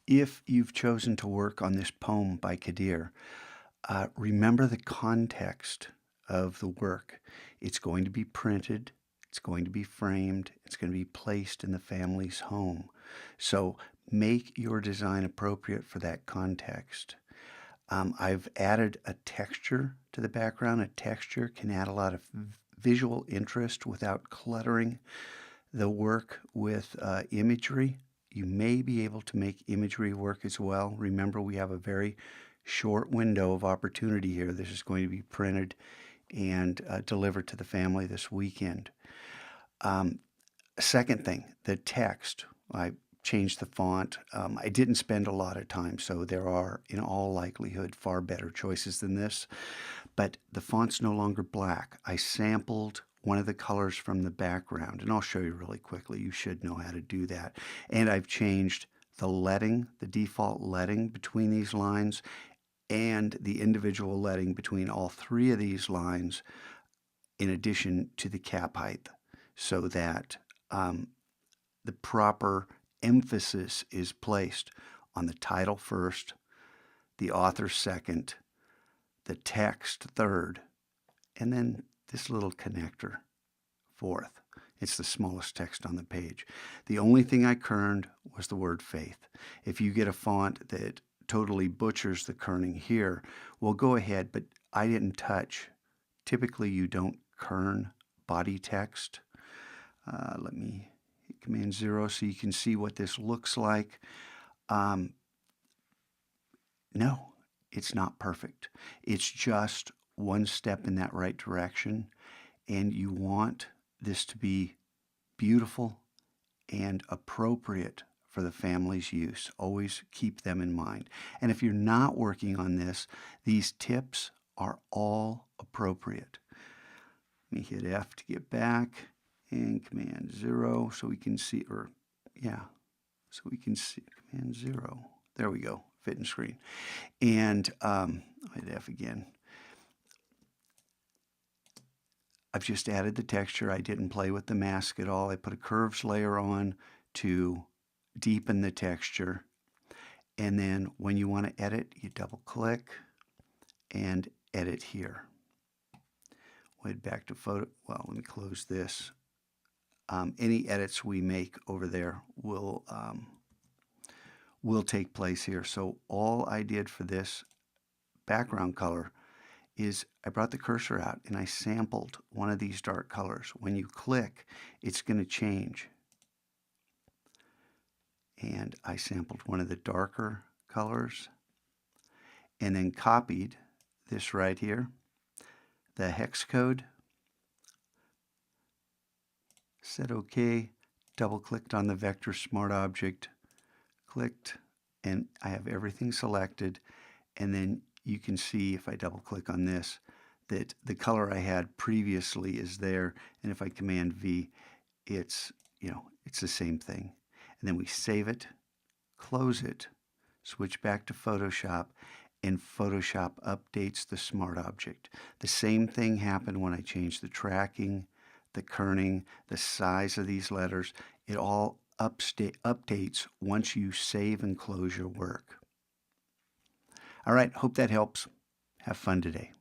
If you've chosen to work on this poem by Kadir, remember the context of the work. It's going to be printed, it's going to be framed, it's going to be placed in the family's home. So make your design appropriate for that context. I've added a texture to the background. A texture can add a lot of visual interest without cluttering the work with imagery. You may be able to make imagery work as well. Remember, we have a very short window of opportunity here. This is going to be printed and delivered to the family this weekend. Second thing, the text. I changed the font. I didn't spend a lot of time, so there are, in all likelihood, far better choices than this. But the font's no longer black. I sampled one of the colors from the background, and I'll show you really quickly. You should know how to do that. And I've changed the leading, the default leading between these lines, and the individual leading between all three of these lines, in addition to the cap height, so that the proper emphasis is placed on the title first, the author second, the text third, and then this little connector fourth. It's the smallest text on the page. The only thing I kerned was the word faith. If you get a font that totally butchers the kerning here, well, go ahead, but I didn't touch. Typically, you don't kern body text. Let me hit Command 0 so you can see what this looks like. No, it's not perfect. It's just one step in that right direction, and you want this to be beautiful and appropriate for the family's use. Always keep them in mind. And if you're not working on this, these tips are all appropriate. Let me hit F to get back, and Command 0 so we can see, so we can see Command 0. There we go, fit and screen. And I'll hit F again. I've just added the texture. I didn't play with the mask at all. I put a curves layer on to deepen the texture. And then when you want to edit, you double click and edit here. We'll head back to photo. Well, let me close this. Any edits we make over there will take place here. So all I did for this background color is I brought the cursor out and I sampled one of these dark colors. When you click, it's going to change. And I sampled one of the darker colors and then copied this right here, the hex code, said OK, double clicked on the vector smart object, clicked, and I have everything selected. And then you can see if I double click on this that the color I had previously is there, and if I Command V, it's the same thing. And then we save it, close it, switch back to Photoshop, and Photoshop updates the smart object. The same thing happened when I changed the tracking, the kerning, the size of these letters. It all updates once you save and close your work. All right, hope that helps. Have fun today.